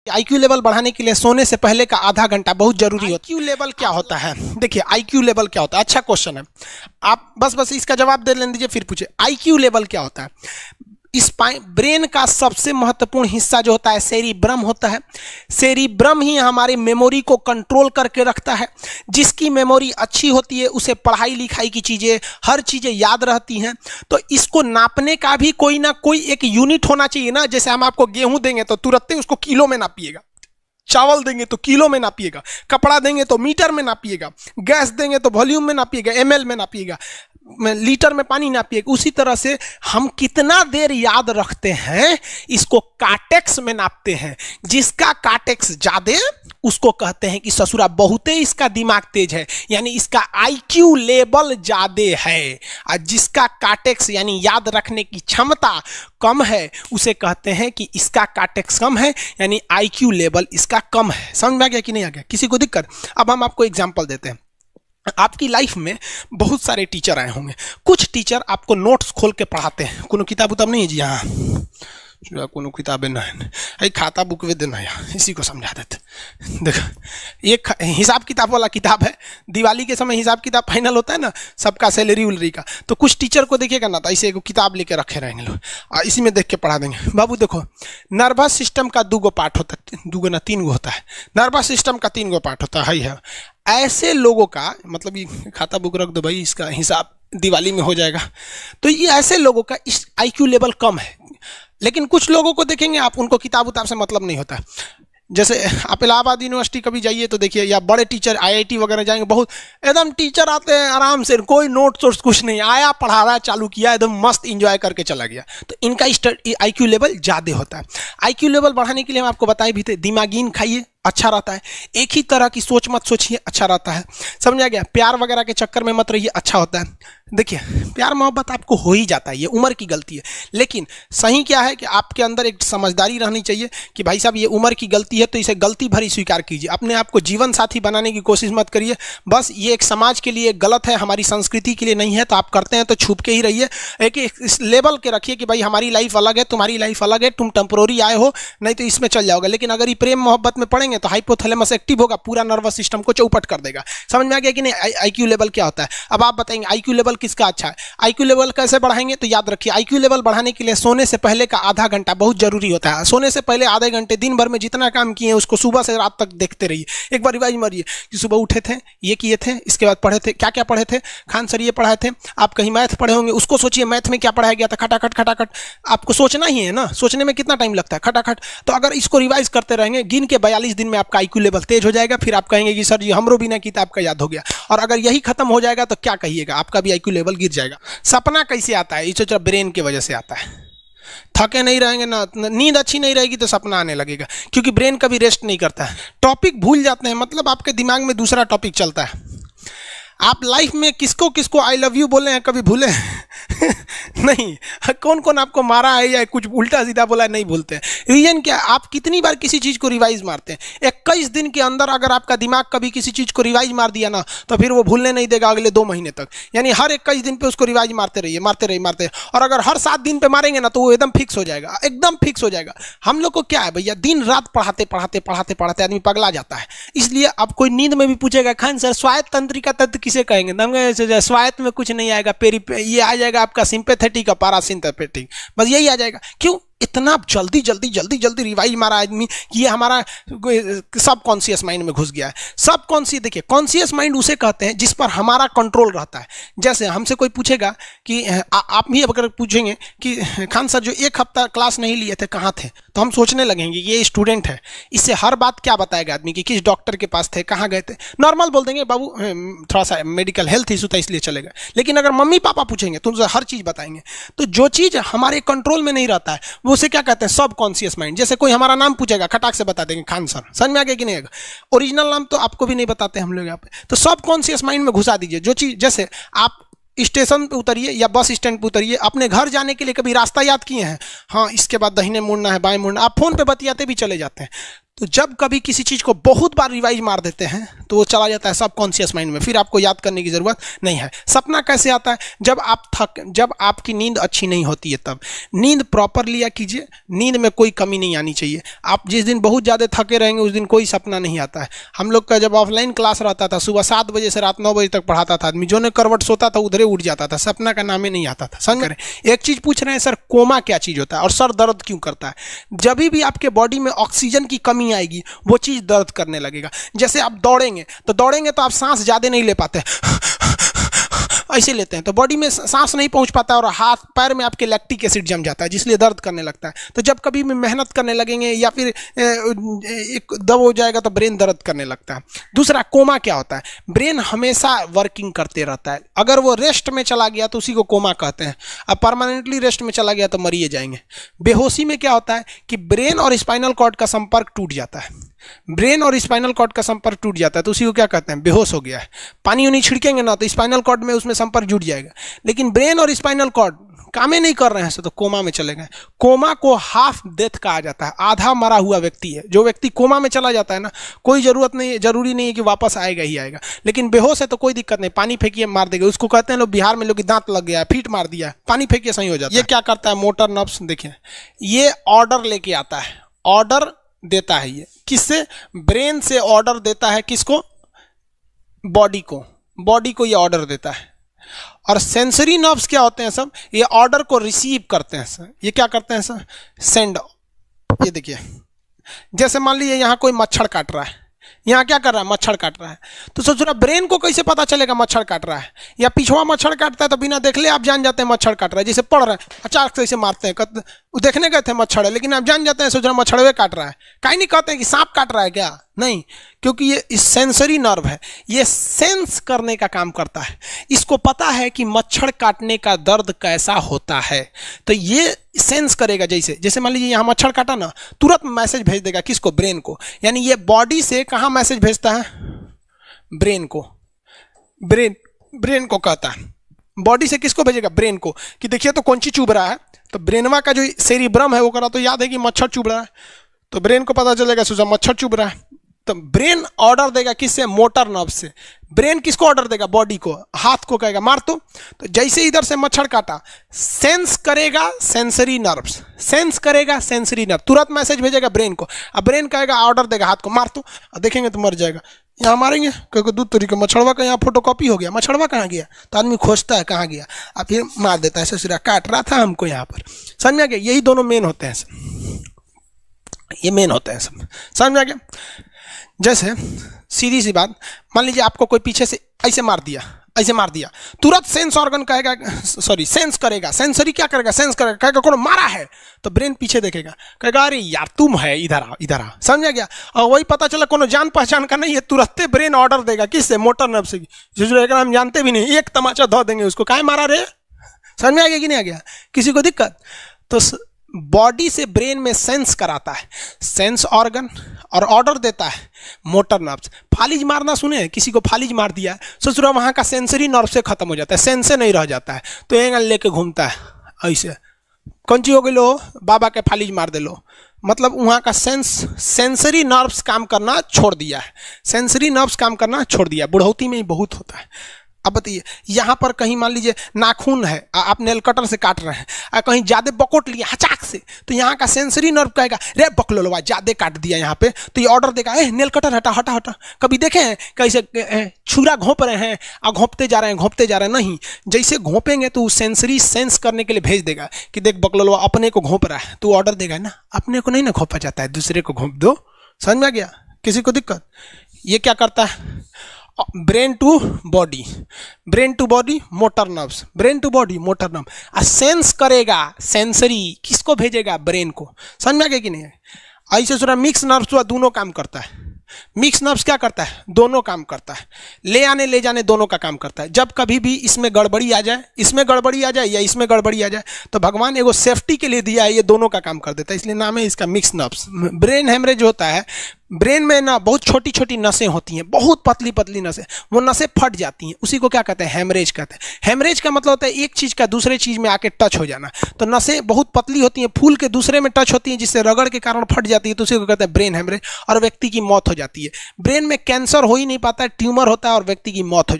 IQ level बढ़ाने के लिए सोने से पहले का आधा घंटा बहुत जरूरी होता है। आईक्यू लेवल क्या होता है? देखिए आईक्यू लेवल क्या होता है, अच्छा क्वेश्चन है। आप बस इसका जवाब दे लेने दीजिए फिर पूछे आईक्यू लेवल क्या होता है। इस ब्रेन का सबसे महत्वपूर्ण हिस्सा जो होता है सेरिब्रम होता है। सेरिब्रम ही हमारी मेमोरी को कंट्रोल करके रखता है। जिसकी मेमोरी अच्छी होती है उसे पढ़ाई लिखाई की चीजें, हर चीजें याद रहती हैं। तो इसको नापने का भी कोई ना कोई एक यूनिट होना चाहिए ना। जैसे हम आपको गेहूं देंगे तो तुरंत ही उसको किलो में नापिएगा, चावल देंगे तो किलो में नापिएगा, कपड़ा देंगे तो मीटर में नापिएगा, गैस देंगे तो वॉल्यूम में नापिएगा, एमएल में नापिएगा, लीटर में पानी नापिएगा। उसी तरह से हम कितना देर याद रखते हैं इसको कार्टेक्स में नापते हैं। जिसका कार्टेक्स ज्यादा उसको कहते हैं कि ससुरा बहुते इसका दिमाग तेज है, यानी इसका आईक्यू लेवल ज्यादा है। और जिसका कार्टेक्स यानी याद रखने की क्षमता कम है उसे कहते हैं कि इसका कार्टेक्स कम है, यानी आईक्यू लेवल इसका कम है। समझ में आ गया कि नहीं आ गया? किसी को दिक्कत? अब हम आपको एग्जांपल देते हैं। आपकी लाइफ में बहुत सारे टीचर आए होंगे। कुछ टीचर आपको नोट्स खोल के पढ़ाते हैं। कोनो किताब उताब नहीं है जी? हाँ, कोनो किताबें नहीं, खाता बुक वे देना यहाँ, इसी को समझा देते। देखो एक हिसाब किताब वाला किताब है। दिवाली के समय हिसाब किताब फाइनल होता है ना, सबका सैलरी उलरी का। तो कुछ टीचर को देखिएगा ना, तो ऐसे एक किताब लेके रखे रहेंगे लोग, इसी में देख के पढ़ा देंगे। बाबू देखो, नर्वस सिस्टम का 2 पार्ट होता है, 2 ना 3 होता है। नर्वस सिस्टम का 3 पार्ट होता है। ऐसे लोगों का मतलब, ये खाता बुक रख दो भाई, इसका हिसाब दिवाली में हो जाएगा। तो ये ऐसे लोगों का इस आईक्यू लेवल कम है। लेकिन कुछ लोगों को देखेंगे आप, उनको किताब उताब से मतलब नहीं होता। जैसे आप इलाहाबाद यूनिवर्सिटी कभी जाइए तो देखिए, या बड़े टीचर आईआईटी वगैरह जाएंगे, बहुत एकदम टीचर आते हैं आराम से, कोई नोट सोर्स कुछ नहीं, आया पढ़ा रहा है, चालू किया, एकदम मस्त इंजॉय करके चला गया। तो इनका आईक्यू लेवल ज़्यादा होता है। आईक्यू लेवल बढ़ाने के लिए हम आपको बताए भी थे, दिमागीन खाइए, अच्छा रहता है। एक ही तरह की सोच मत सोचिए, अच्छा रहता है। समझ आ गया? प्यार वगैरह के चक्कर में मत रहिए, अच्छा होता है। देखिए प्यार मोहब्बत आपको हो ही जाता है, ये उम्र की गलती है। लेकिन सही क्या है कि आपके अंदर एक समझदारी रहनी चाहिए कि भाई साहब ये उम्र की गलती है, तो इसे गलती भरी स्वीकार कीजिए। अपने आप को जीवन साथी बनाने की कोशिश मत करिए। बस ये एक समाज के लिए गलत है, हमारी संस्कृति के लिए नहीं है। तो आप करते हैं तो छुप के ही रहिए। एक इस लेवल के रखिए कि भाई हमारी लाइफ अलग है, तुम्हारी लाइफ अलग है, तुम टेम्पोररी आए हो, नहीं तो इसमें चल जाओगे। लेकिन अगर ये प्रेम मोहब्बत में पड़ेंगे तो हाइपोथैलेमस एक्टिव होगा, पूरा नर्वस सिस्टम को चौपट कर देगा। समझ में आ गया कि नहीं? आईक्यू लेवल क्या होता है? अब आप बताएंगे आईक्यू लेवल किसका अच्छा है। आईक्यू लेवल कैसे बढ़ाएंगे? तो याद रखिए, आईक्यू लेवल बढ़ाने के लिए सोने से पहले का आधा घंटा बहुत जरूरी होता है। सोने से पहले आधे घंटे दिन भर में जितना काम किए उसको सुबह से रात तक देखते रहिए। एक बार रिवाइज मारिए कि सुबह उठे थे, ये किए थे, इसके बाद पढ़े थे, क्या क्या पढ़े थे, खान सर ये पढ़ाए थे। आप कहीं मैथ पढ़े होंगे, उसको सोचिए मैथ में क्या पढ़ाया गया था, खटाखट खटाखट। आपको सोचना ही है ना, सोचने में कितना टाइम लगता है, खटाखट। तो अगर इसको रिवाइज करते रहेंगे, गिन के 42 दिन में आपका आईक्यू लेवल तेज हो जाएगा। फिर आप कहेंगे कि सर जी हमरो बिना किताब का याद हो गया। और अगर यही खत्म हो जाएगा तो क्या कहिएगा, आपका भी आईक्यू लेवल गिर जाएगा। सपना कैसे आता है? इस ब्रेन की वजह से आता है। थके नहीं रहेंगे ना, नींद अच्छी नहीं रहेगी तो सपना आने लगेगा, क्योंकि ब्रेन कभी रेस्ट नहीं करता है। टॉपिक भूल जाते हैं, मतलब आपके दिमाग में दूसरा टॉपिक चलता है। आप लाइफ में किसको किसको आई लव यू बोले हैं, कभी भूले नहीं? कौन कौन आपको मारा है या कुछ उल्टा सीधा बोला है, नहीं भूलते हैं। रीजन क्या? आप कितनी बार किसी चीज़ को रिवाइज मारते हैं। 21 दिन के अंदर अगर आपका दिमाग कभी किसी चीज़ को रिवाइज मार दिया ना, तो फिर वो भूलने नहीं देगा अगले 2 महीने तक। यानी हर 21 दिन पे उसको रिवाइज मारते रहिए, मारते रहिए, मारते रहिए। और अगर हर 7 दिन पे मारेंगे ना तो वो एकदम फिक्स हो जाएगा, एकदम फिक्स हो जाएगा। हम लोग को क्या है भैया, दिन रात पढ़ाते पढ़ाते पढ़ाते पढ़ाते आदमी पगला जाता है। इसलिए अब कोई नींद में भी पूछेगा खान सर स्वायत्त तंत्रिका तंत्र किसे कहेंगे, स्वायत्त में कुछ नहीं आएगा, ये आ जाएगा आपका सिंपैथेटिक और पैरासिम्पैथेटिक, बस यही आ जाएगा। क्यों इतना जल्दी जल्दी जल्दी जल्दी रिवाइज मारा आदमी कि ये हमारा सब कॉन्शियस माइंड में घुस गया है। सब कॉन्शियस, देखिए कॉन्शियस माइंड उसे कहते हैं जिस पर हमारा कंट्रोल रहता है। जैसे हमसे कोई पूछेगा कि आप भी अगर पूछेंगे कि खान सर जो 1 हफ्ता क्लास नहीं लिए थे कहाँ थे, तो हम सोचने लगेंगे ये स्टूडेंट है, इससे हर बात क्या बताएगा आदमी कि किस डॉक्टर के पास थे, कहाँ गए थे। नॉर्मल बोल देंगे बाबू थोड़ा सा मेडिकल हेल्थ इशू था इसलिए चले गए। लेकिन अगर मम्मी पापा पूछेंगे तो उनसे हर चीज़ बताएंगे। तो जो चीज़ हमारे कंट्रोल में नहीं रहता है वो उसे क्या कहते हैं, सब कॉन्शियस माइंड। जैसे कोई हमारा नाम पूछेगा, खटाक से बता देंगे खान सर, समझ में आ गया कि नहीं आएगा? ओरिजिनल नाम तो आपको भी नहीं बताते हम लोग यहाँ पे। तो सब कॉन्शियस माइंड में घुसा दीजिए जो चीज़। जैसे आप स्टेशन पे उतरिए या बस स्टैंड पे उतरिए, अपने घर जाने के लिए कभी रास्ता याद किए हैं? हाँ, इसके बाद दाहिने मुड़ना है, बाएं मुड़ना। आप फोन पे बतियाते भी चले जाते हैं। तो जब कभी किसी चीज़ को बहुत बार रिवाइज मार देते हैं तो वो चला जाता है सबकॉन्शियस माइंड में, फिर आपको याद करने की ज़रूरत नहीं है। सपना कैसे आता है? जब आपकी नींद अच्छी नहीं होती है तब। नींद प्रॉपर लिया कीजिए, नींद में कोई कमी नहीं आनी चाहिए। आप जिस दिन बहुत ज़्यादा थके रहेंगे उस दिन कोई सपना नहीं आता है। हम लोग का जब ऑफलाइन क्लास रहता था, सुबह 7 बजे से रात 9 बजे तक पढ़ाता था आदमी, जो ने करवट सोता था उधरे उठ जाता था, सपना का नाम ही नहीं आता था। समझ रहे? एक चीज़ पूछ रहे हैं सर, कोमा क्या चीज़ होता है और सर दर्द क्यों करता है? जब भी आपके बॉडी में ऑक्सीजन की कमी आएगी वो चीज़ दर्द करने लगेगा। जैसे आप दौड़ेंगे तो आप सांस ज़्यादा नहीं ले पाते, ऐसे लेते हैं तो बॉडी में सांस नहीं पहुंच पाता और हाथ पैर में आपके लैक्टिक एसिड जम जाता है, जिसलिए दर्द करने लगता है। तो जब कभी भी मेहनत करने लगेंगे या फिर एक दब हो जाएगा तो ब्रेन दर्द करने लगता है। दूसरा, कोमा क्या होता है? ब्रेन हमेशा वर्किंग करते रहता है। अगर वो रेस्ट में चला गया तो उसी को कोमा कहते हैं। अब परमानेंटली रेस्ट में चला गया तो मरिए जाएंगे। बेहोशी में क्या होता है कि ब्रेन और स्पाइनल कॉर्ड का संपर्क टूट जाता है। ब्रेन और स्पाइनल कॉर्ड का संपर्क टूट जाता है तो उसी को क्या कहते हैं? बेहोश हो गया है। पानी उन्हीं छिड़केंगे ना तो स्पाइनल कॉर्ड में उसमें संपर्क जुड़ जाएगा, लेकिन ब्रेन और स्पाइनल कॉर्ड काम ही नहीं कर रहे हैं तो कोमा में चले गए। कोमा को हाफ डेथ कहा जाता है, आधा मरा हुआ व्यक्ति है। जो व्यक्ति कोमा में चला जाता है ना, कोई जरूरी नहीं है कि वापस आएगा ही आएगा, लेकिन बेहोश है तो कोई दिक्कत नहीं, पानी फेंकिए मार देगा। उसको कहते हैं लोग बिहार में लोग दांत लग गया है, फीट मार दिया, पानी फेंकिए सही हो जाता है। ये क्या करता है? मोटर नर्व्स, देखिए ये ऑर्डर लेके आता है, ऑर्डर देता है। ये किससे? ब्रेन से ऑर्डर देता है। किसको? बॉडी को ये ऑर्डर देता है। और सेंसरी नर्व्स क्या होते हैं सब? ये ऑर्डर को रिसीव करते हैं सर। ये क्या करते हैं सर? सेंड। ये देखिए, जैसे मान लीजिए यहाँ कोई मच्छर काट रहा है, यहाँ क्या कर रहा है? मच्छर काट रहा है। तो सोच रहा ब्रेन को कैसे पता चलेगा मच्छर काट रहा है? या पिछवा मच्छर काटता है तो बिना देख ले आप जान जाते हैं मच्छर काट रहा है। जैसे पढ़ रहे हैं अचानक से ऐसे मारते हैं, वो देखने गए थे मच्छर है, लेकिन आप जान जाते हैं, सोच रहे मच्छरवे काट रहा है। कहीं नहीं कहते हैं कि सांप काट रहा है क्या? नहीं, क्योंकि ये सेंसरी नर्व है, ये सेंस करने का काम करता है। इसको पता है कि मच्छर काटने का दर्द कैसा होता है, तो ये सेंस करेगा। जैसे मान लीजिए यहाँ मच्छर काटा ना, तुरंत मैसेज भेज देगा। किसको? ब्रेन को। यानी ये बॉडी से कहाँ मैसेज भेजता है? ब्रेन को। ब्रेन को कहता है। बॉडी से किसको भेजेगा? ब्रेन को, कि देखिए तो कौन सी चुभ रहा है। तो ब्रेनवा का जो सेरिब्रम है वो करा तो याद है कि मच्छर चुभ रहा है, तो ब्रेन को पता चलेगा सोचा मच्छर चुभ रहा है। तो ब्रेन ऑर्डर देगा किससे? मोटर नर्व से। ब्रेन किसको ऑर्डर देगा? बॉडी को। हाथ को कहेगा मार तो जैसे इधर से मच्छर काटा, सेंस करेगा सेंसरी नर्व्स, सेंस करेगा सेंसरी नर्व, तुरंत मैसेज भेजेगा ब्रेन को। अब ब्रेन कहेगा, ऑर्डर देगा हाथ को मार तो, देखेंगे तो मर जाएगा। यहाँ मारेंगे क्योंकि दूध तरीके मच्छरवा का यहाँ फोटोकॉपी हो गया, मच्छरवा कहाँ गया? तो आदमी खोजता है कहाँ गया, अब फिर मार देता है। ससुरा काट रहा था हमको यहाँ पर। समझ में आ गया? यही दोनों मेन होते हैं, ये मेन होते हैं सब। समझ में आ गया? जैसे सीधी सी बात, मान लीजिए आपको कोई पीछे से ऐसे मार दिया, तुरंत सेंस ऑर्गन कहेगा, सेंस करेगा। सेंसरी क्या करेगा? सेंस करेगा, कहेगा कौन मारा है, तो ब्रेन पीछे देखेगा, कहेगा अरे यार तुम है, इधर आ। समझ आ गया? और वही पता चला कोनो जान पहचान का नहीं है, तुरंत ब्रेन ऑर्डर देगा। किससे? मोटर नर्व से। जो हम जानते भी नहीं, एक तमाचा धो देंगे उसको, काहे मारा रे। समझ में आ गया कि नहीं आ गया? किसी को दिक्कत? तो बॉडी से ब्रेन में सेंस कराता है सेंस ऑर्गन, और ऑर्डर देता है मोटर नर्व्स। फालिज मारना सुने हैं? किसी को फालिज मार दिया है, सोच रहा वहाँ का सेंसरी नर्व से खत्म हो जाता है, सेंसे नहीं रह जाता है, तो एंगल लेके घूमता है ऐसे। कौन ची हो गई लो? बाबा के फालिज मार दे लो, मतलब वहाँ का सेंसरी नर्व्स काम करना छोड़ दिया है, सेंसरी नर्व्स काम करना छोड़ दिया। बुढ़ौती में ही बहुत होता है। अब बताइए, यहाँ पर कहीं मान लीजिए नाखून है, आप नेल कटर से काट रहे हैं, कहीं ज़्यादा बकोट लिए हचाक से, तो यहाँ का सेंसरी नर्व कहेगा रे बकलोलवा ज़्यादा काट दिया यहाँ पे, तो ये ऑर्डर देगा नेल कटर हटा हटा हटा। कभी देखे हैं कैसे छुरा घोंप रहे हैं और घोंपते जा रहे हैं? नहीं, जैसे घोंपेंगे तो सेंसरी सेंस करने के लिए भेज देगा कि देख बकलोलवा अपने को घोंप रहा है, तो ऑर्डर देगा ना, अपने को नहीं ना घोंपा जाता है, दूसरे को घोंप दो। समझ में आ गया? किसी को दिक्कत? ये क्या करता है? Brain to body, motor nerves, brain to body motor nerve. Sense करेगा सेंसरी, किसको भेजेगा? ब्रेन को। समझ में आ गया कि नहीं? ऐसे सुना मिक्स नर्व्स हुआ, दोनों काम करता है। मिक्स नर्व्स क्या करता है? दोनों काम करता है, ले आने ले जाने दोनों का काम करता है। जब कभी भी इसमें गड़बड़ी आ जाए, इसमें गड़बड़ी आ जाए या इसमें गड़बड़ी आ जाए, तो भगवान एगो सेफ्टी के लिए दिया है, ये दोनों का काम कर देता है, इसलिए नाम है इसका मिक्स नर्व्स। ब्रेन हेमरेज होता है, ब्रेन में ना बहुत छोटी छोटी नसें होती हैं, बहुत पतली पतली नसें, वो नसें फट जाती हैं, उसी को क्या कहते हैं, हेमरेज कहते हैं। हेमरेज का मतलब होता है एक चीज का दूसरे चीज में आके टच हो जाना। तो नसें बहुत पतली होती हैं, फूल के दूसरे में टच होती हैं, जिससे रगड़ के कारण फट जाती है, तो उसी को कहते हैं ब्रेन हेमरेज, और व्यक्ति की मौत हो जाती है। ब्रेन में कैंसर हो ही नहीं पाता है, ट्यूमर होता है और व्यक्ति की मौत हो